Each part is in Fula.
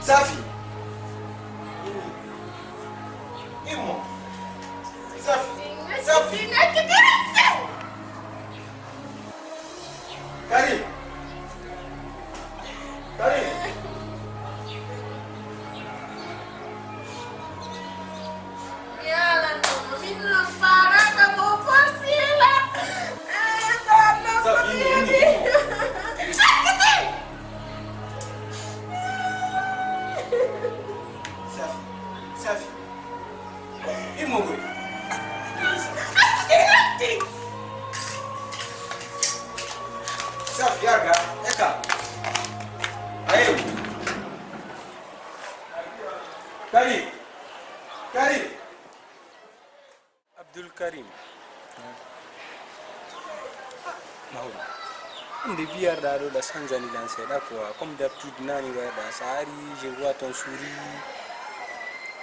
Safi. Imo. Safi. Safi. Karim. Karim. Safi. Imo gue. Safi harga, eka. Ayo. Karim. Karim. Abdul Karim. Mahmoud. Inde biar dado da sanzani dan c'est là quoi. Comme d'habitude nani wada sahari, je vois ton sourire.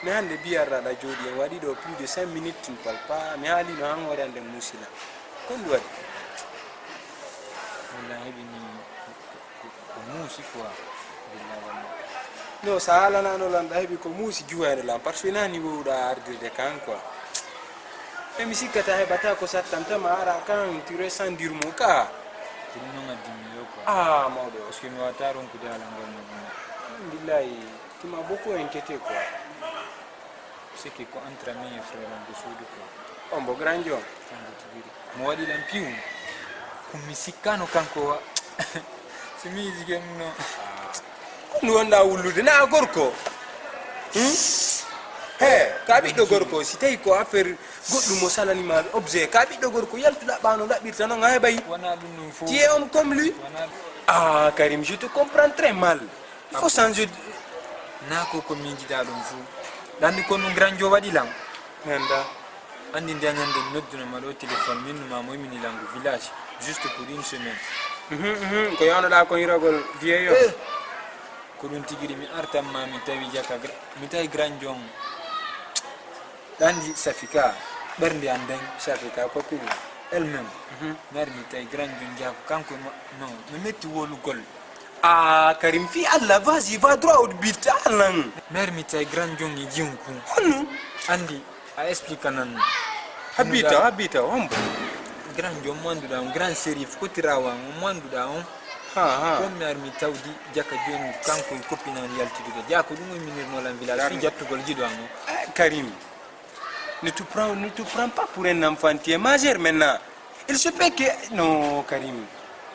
Mais hande biar da jodi en wadi do plus de 5 minutes tu ne parles pas. Mais hali no han wada ndem musila. Kon wadi. Wallahi bini musi quoi. No sahala nano landa hebi ko musi juwaade lam parce que nani woda ardirde kan quoi. E mi sikkata heɓata ko sattantama ara kan tu ressens dire mo ka Tini nonga dimiyo quoi. ah mawɗo Parce que mi wata ronkude ala ngol no ɗum. billahi tu m'as beaucoup inquiété quoi. C'est que ko entre ami et frère on ko suudu quoi. On mbo grand jon Tango tibiri. Mo waɗi lan piw. Ko mi sikkano kanko wa. So mi yiji ken no. kono wonɗa wullude na gorko he ka ɓiɗɗo gorko si tawi ko affaire goɗɗum mo salanima objet ka ɓiɗɗo gorko yaltuɗa ɓano ɗaɓɓirta noon a heɓayi Wana ɗum ɗum fo. tu es homme comme lui Wana ah Karim je te comprends très mal il faut changer na ko ko mi jiɗa ɗum fo. Ɗandi ko ɗum grand jo waɗi lam. nanda Andi nde ñande noddunoma ɗo téléphone minnuma mo yimini lango village juste pour une semaine. ko yawnoɗa kon irogol vieyo Ko ɗum tigiri mi artanma mi tawi jaka mi tawi grand jon. Ɗandi Safika ɓernde an den safika kokkuɗum elle-même. Mi ari mi tawi grand jon jako kanko non mi metti wolugol. ah Karim fi Allah vas-y va droit au but Allah Mi ari mi tawi grand jon e jinku. hon Andi a explique nan. habita hombo Grand jon manduɗa on grand sérif kotirawa on manduɗa on. ha Comme mi ari mi tawdi jaka joni kanko copinal yaltudude jako ɗum o minirnolan village fi jattugol jiɗo an o. Karim ne te prends pas pour un enfant tu es majeur maintenant il se peut que non Karim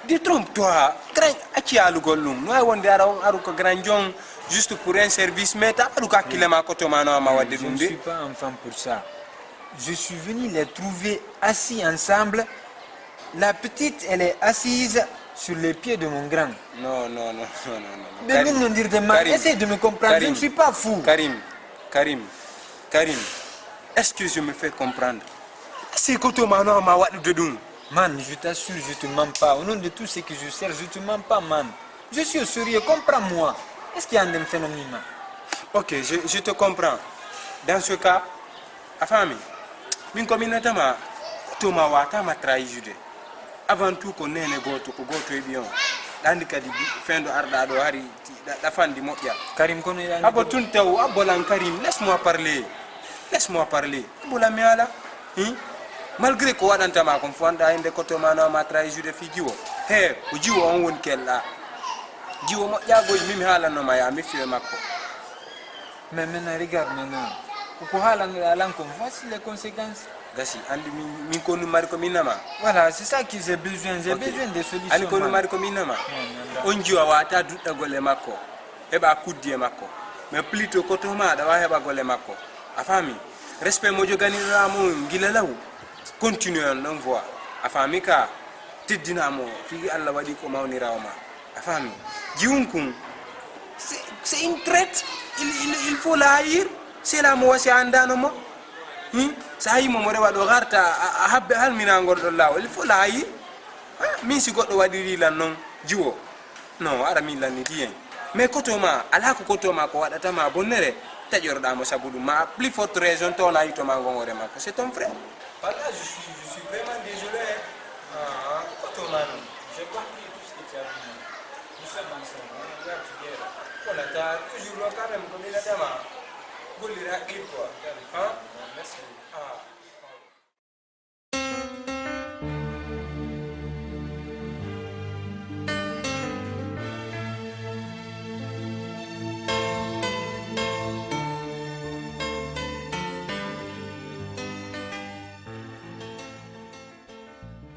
détrompe-toi grand acci alugol ɗum no ay wonde ara on aru ko grand jon juste pour un service mais ta aɗu ko hakkillema kotomano ama wadde Je ɗum ne de suis pas enfant pour ça. Je suis venu les trouver assis ensemble. La petite, elle est assise sur les pieds de mon grand. non Mais non dire de mal. Karim, Essaye de me comprendre. Karim, Je ne suis pas fou. Karim, est-ce que je me fais comprendre? C'est kotomano ama wadde ɗum. Man, je t'assure, je te mens pas. Au nom de tout ce que je sers, je te mens pas, man. Je suis sérieux, comprends-moi. Est-ce qu'il y a un phénomène? Ok, je te comprends. Dans ce cas, a famille, min communatama, toma wata ma trahi jude. Avant tout ko nene goto ko goto e bion. Dandi kadi fendo arda do hari da fandi moƴƴa. Karim kono ya. Abo tun taw abolan Karim, laisse-moi parler. Laisse-moi parler. Abola mi ala. Malgré ko waɗantama kon fonda inde ko to mano ma trahi jude fi jiwo. He, o jiwo on won kella. Jiwo moƴƴagoy mimi haalanoma ya mi fiwe makko. Mais maintenant, regarde maintenant. Pour Alan, voici les conséquences. Gasi, andi min konu mari ko minama. Voilà, c'est ça que j'ai besoin. J'ai besoin de solutions. Ali konu mari ko minama. On jiwa wata dudda golle makko. Heba kuddi e makko. Mais plutôt ko to ma da wa heba golle makko. A fami? Respect mo joganiramo gila law. Continue on non voix. A fami ka teddinamo fi Allah wadi ko mawnirawo ma. A fami? Jiwunkun c'est une traite. Il faut la haïr. C'est la mo wasi andano mo. Sa yi mo rewa do garta a habbe halmina gordo lawo il faut la haïr. Min si goddo wadiri lan non jiwo. Non, ara min lan ni dien. Mais kotoma ala ko kotoma ko wadata ma bonnere tajorda mo sabudu ma plus forte raison to na yito ma ngongore ma c'est ton frère. Voilà, je suis vraiment désolé. Kotoma non. J'ai compris tout ce que tu as dit. Nous sommes ensemble. On regarde together. la ta toujours quand même comme il a dama bolira il quoi hein merci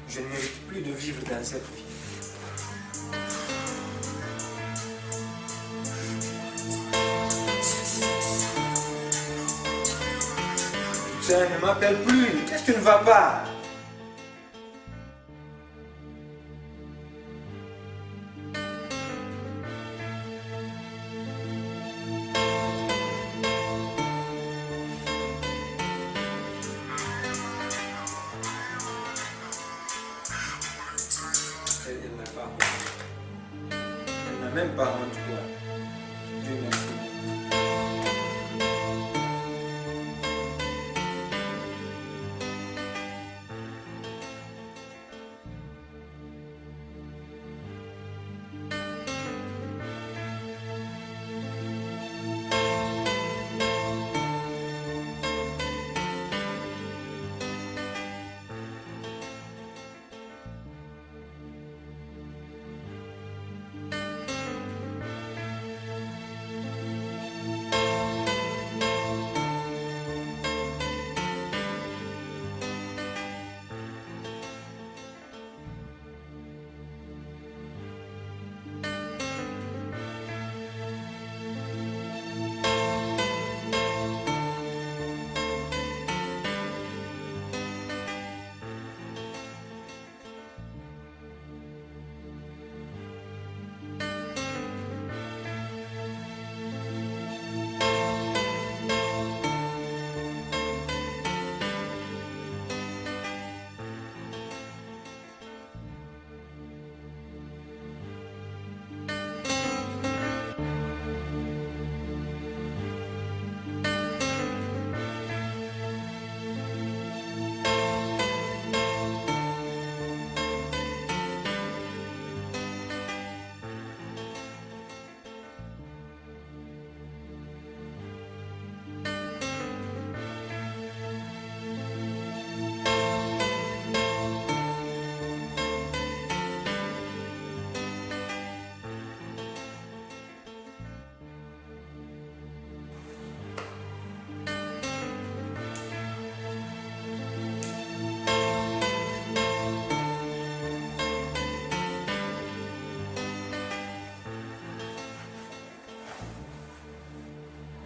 Je ne mérite plus de vivre dans cette vie. Ça ne m'appelle plus. Qu'est-ce qui ne va pas? Elle n'a pas honte. Elle n'a même pas honte, quoi. Dieu merci.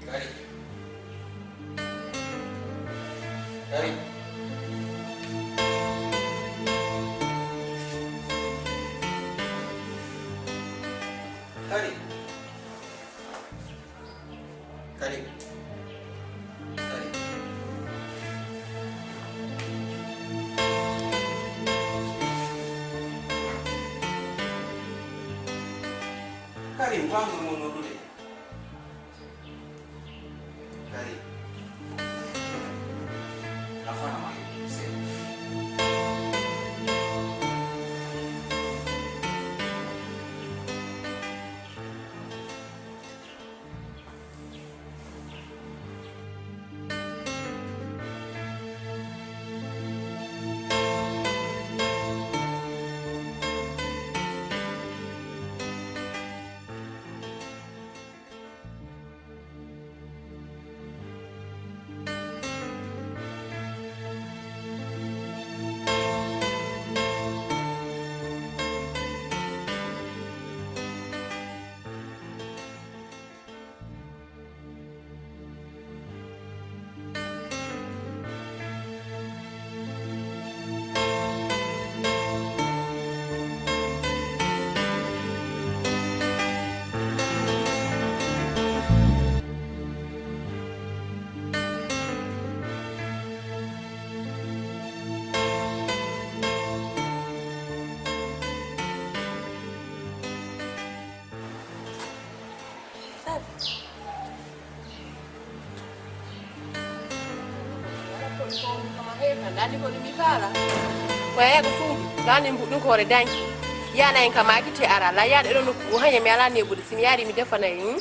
Kari. Kari. Kari. Kari. Kari, wangu ngono dulu. Kari. Nafanya mambo. Dani ko nimikala waya ko fu dani mbudun ko re danki yana en kama kite ara la ya do no hanya mi ala ne budi sim yari mi defa na yin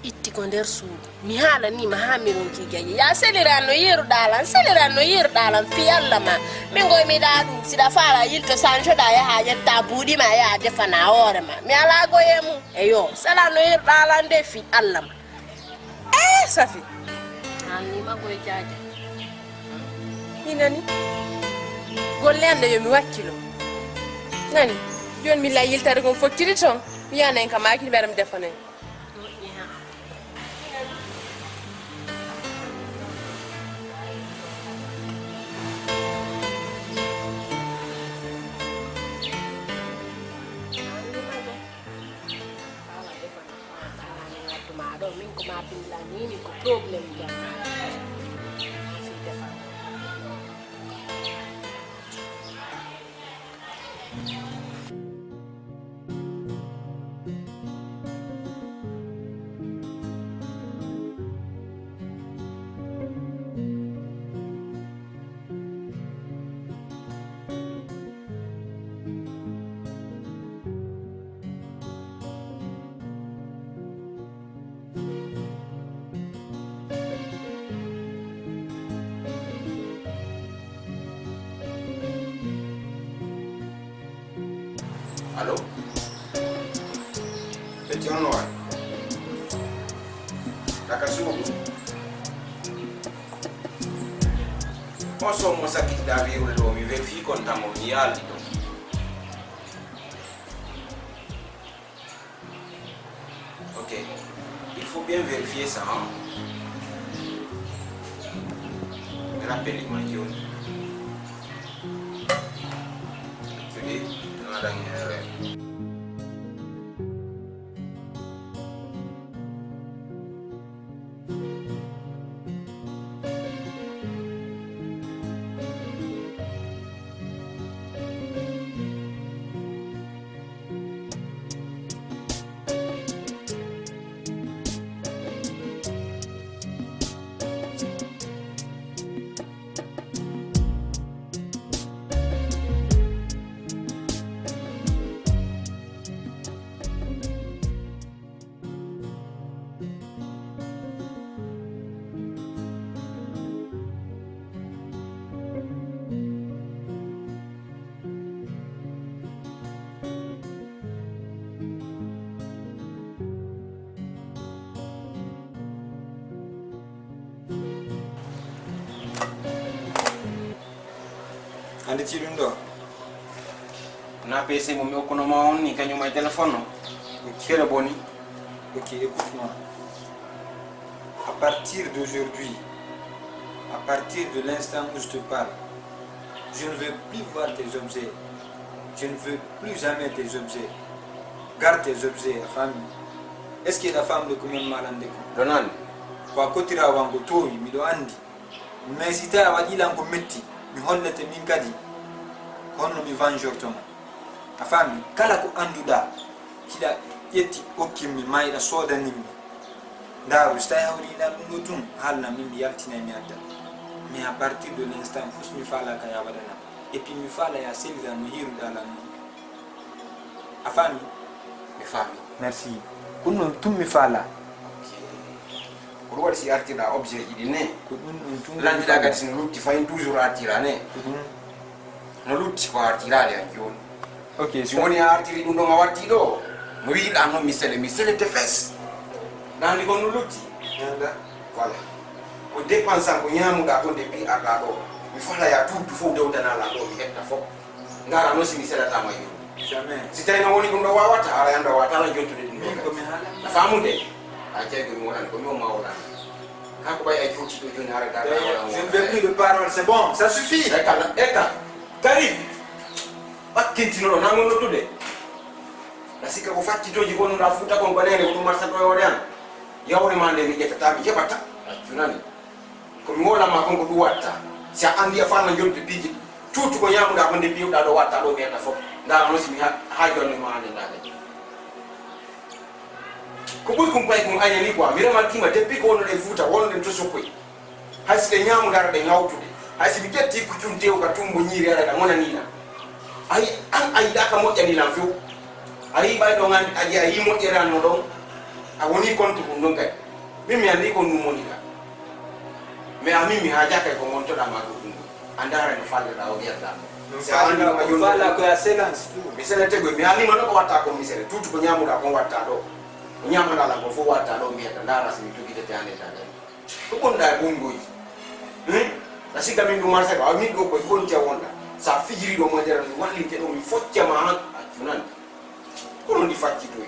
itti ko nder suudu mi haala ni ma ha mi ronki gaye ya selirano yeruɗalan fi Allah ma min goy mi ɗa ɗum siɗa faala yilto sancoɗa yaha ƴetta buuɗi ma yaha defana hoore ma mi ala goye mum eyo selano yeruɗalan de fi Allah ma safi halnima goye jaaja minani golle ande yomi wakkilo nani joni mi la yiltare gon fokkiri toon mi yanaen kam akini mbeɗa mi defanaen min ko ma pilla ni ko problem jam fi defa Allô? Petit en noir. Takasumo. Oso mo sakit davi ulo mi verifique contamo vial dito. OK. Il faut bien vérifier ça. Hein? Rappelez-moi Dieu. Ande ti ɗum ɗo Na PC mo mi okkunoma on ni kañum e téléphone o kere boni. Ok, écoute-moi. À partir d'aujourd'hui, à partir de l'instant où je te parle, je ne veux plus voir tes objets. Je ne veux plus jamais tes objets. Garde tes objets, la famille. Est-ce que la femme de combien de mal en déco? Donald. Kwa kotira wango towi mi do andi. Mais si ta wadi lango metti, mi hollete min kadi. Honno mi vanjortoma. La famille, kala ko anduda, kila yetti okkimmi mayda sodanimmi. Daru sta hawri la dum dum halna min bi yaltina mi adda. Mais à partir de l'instant fus mi fala ka yabadana. Et puis mi fala ya selza no hiru dala no. A famille, Mi fammi. merci. Kunno tum mi fala. Ko waɗi si artira objet ji ɗi ne Ko dum tum landiɗa kadi sino lutti fayin toujours artira ne no lutti ko artirade han joni Ok, si woni a artiri ɗum ɗon a watti ɗo no wiɗa noon mi sele te fes nandi kon no lutti Yanda. voilà ko dépense an ko ñamuɗa ɗon depuis arɗa ɗo mi falaya tuttu fof dewdanala ɗo mi hetta fof ngara noon simi seɗatama yuru Jamais. si tawi no woni ɗum ɗo wawata ara anda wawata ala jontude ɗum Min ko ɗo mi hala. a famude a jeygo mi waɗani komi o ma woɗani kako ɓay ay foti ɗo joni hara dada Je ne veux plus de paroles, c'est bon, ça suffit. Eka, Garib, bakkintinoɗo nangon noddude na sikka ko faccitoji gonnuɗa fuuta kon banene ko ɗum marta ɗo yore an yawre ma nde mi ƴettata mi heɓata acunani komi wolama kon ko ɗum watta si a andi a fanna jonde piiji tuutu ko ñamuɗa ko nde mbiwɗa ɗo watta ɗo mi heɗa fof ndara noon simi ha jonde ma ande ndaɗe ko ɓuuri kum pay kum añani quoi mi remarquima depuis ko wonnoɗe fuuta wonnoɗen to sokkoy hay si ɗe ñamudara ɗe ñawtude hay si mi ƴetti ko cum tew ka tumbo ñiiri aɗa gonanina ayi an a yiɗaka moƴƴanilan few a yi ɓay ɗo gandi aƴi a yi moƴƴerano ɗon awoni kontu ko non kay mimi andi ko numonika mais ami mi haja kay ko monto da ma ko andara no falle da o yerda sa andi ko on va la ko ya séquence misere tego mi ali no ko watta ko misere tutu ko nyamu da ko watta do nyamu da la ko fo watta do mi eta ndara si tuki te ande ta ko bonda bongo yi la siga min du marché ko ami do ko kon ci wonda sa fijiri do mo dera mi walli ke do mi focca ma han tunan ko non di facci to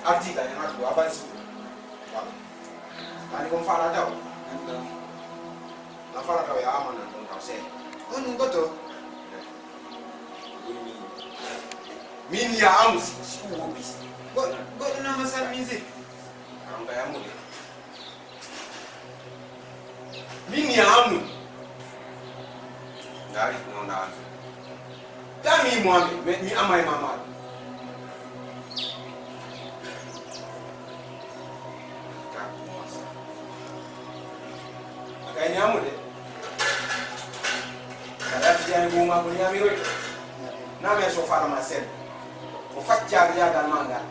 article ni hatu avance ani kon fara taw la fara taw ya amana don taw se on ngoto min ya amus ko bis go na masal music anga ya mu min ya amu dari no na kami mo mi amai mama kay nyamu de kala tiani bo ma ko nyami roy na me so fara ma sen ko faccia ya dal manga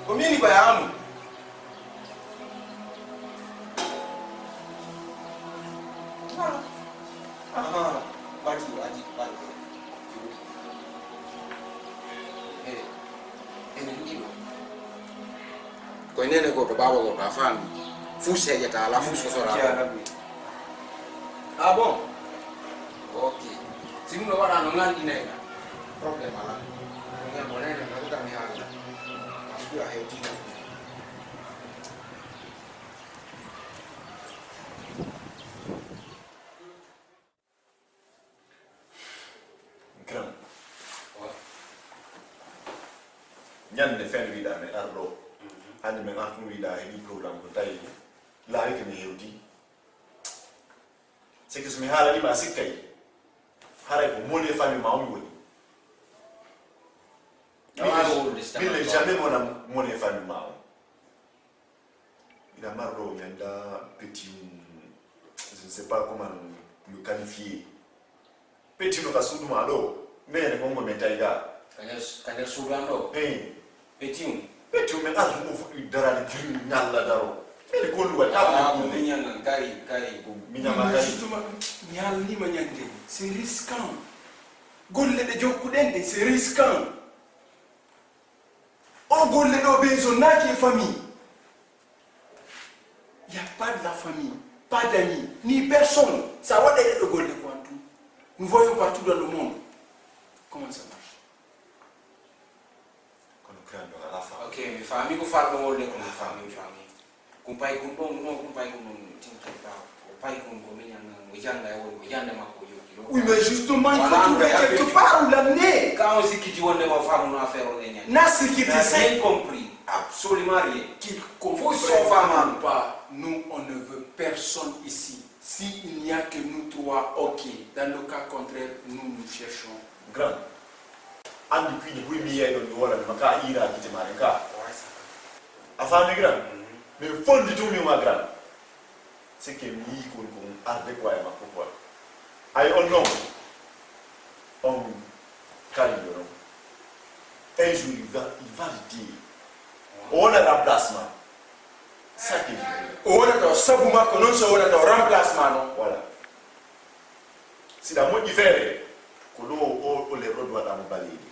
ko mini ko yamu aha wati ene ndilo ko nene ko to baba ko afami fousse jeta la fousse sora ah bon ok si nous wala no ngandi nega problème ala ngam bonene na uta mi hala asura hewti Grand ñande fen wiɗa mi arɗo hande min artum wiɗa heɓi programme ko tawi laawi ko mi hewti c'est que somi haalanima sikkay haray ko moni e famille ma omi woni mille jamais mona moni e famille ma o ina marɗo mi anda petit je ne sais pas comment le qualifier petit no ka suuduma ɗo mene kongo men tawi ga kañer suudan ɗo petit men artu mo fuɗɗi darade giri ñalla daro mene kondu waɗi mi ñannan kari miñama kari justement mi haalnima ñande c'est risquant golle ɗe jokkuɗen ɗe c'est risquant on golle ɗo ɓe so naaki e famille y a pas de la famille pas d'amis ni personne ça waɗa ɗeɗo golle ko en tout nous voyons partout dans le monde comment ça marche kono krando ala fa ok mi faami ko farɗo wolde ko mi faami kumpay kun ɗon non kumpay kun ɗon tintoɗa o pay kun ko miñan o janga e woni ko jande makko yotti ɗo oui mais justement il faut trouver quelque part où l'amener quand on sikkiti wonde mo famuno affaire o ɗe ñande na sikkiti c'est rien compris absolument rien qu'il faut son femme pas nous on ne veut personne ici s'il n'y a que nous trois ok dans le cas contraire nous cherchons grand andi piñi ɓuri mi yeyɗo mi wolane ma ka ira guite maɗen ka a faami grand mais fondi tumima grand c'est que mi yi kon kon arde ko e makko quoi ay on non on kaliɗo non un jour il va le dire o wona remplacement ça que o wonata sabu makko noon so wonata o remplacement noon voilà siɗa moƴƴi feere ko ɗo o lebro waɗamo baleydi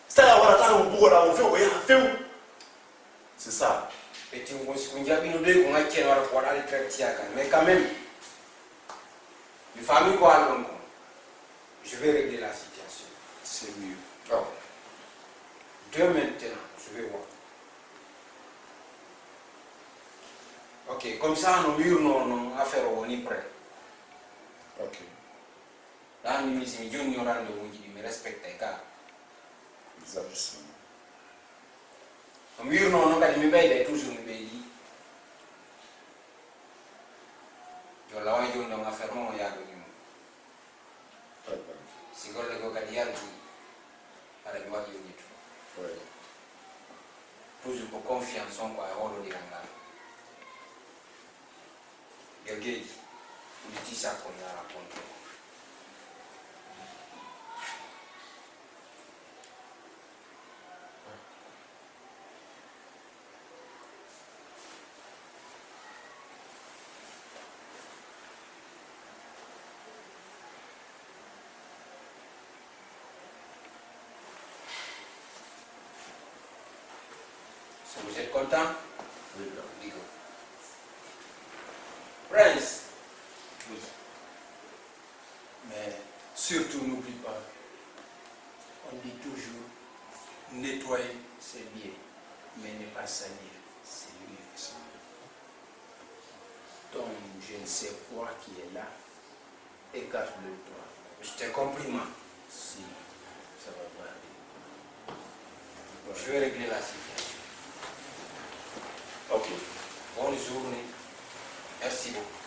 ça warata mo bugoɗamo few o yaha few c'est ça et tu ko jaɓino ɓe ko gaccen wara ko waɗali traitiya kan mais quand même mi faami ko alɗon ko je vais régler la situation c'est mieux donc dès maintenant je vais voir ok comme ça no wirno no affaire o woni prêt ok ɗan mi si mi jonni o rendez-vous ji ɗi mi respecte ka exactement no wirno no kadi mi ɓeyde toujours mi ɓeydi yo lawa joni ɗon affaire mo o yaadonimo si golle go kadi yalti aɗa mi waɗi yonitu toujours ko confiance on ko e hoɗodiral ngal yo geeji ɗum tisakko yara konto Si vous êtes content, Oui, grand. digo. Prince. Oui. Mais surtout, n'oublie pas, on dit toujours, nettoyer, c'est bien, mais ne pas salir, c'est mieux que ça. Donc, je ne sais quoi qui est là, écarte-le toi. Je te compliment. Si, ça va pas aller. Je vais régler la situation. Ok. Bonne journée. Merci beaucoup.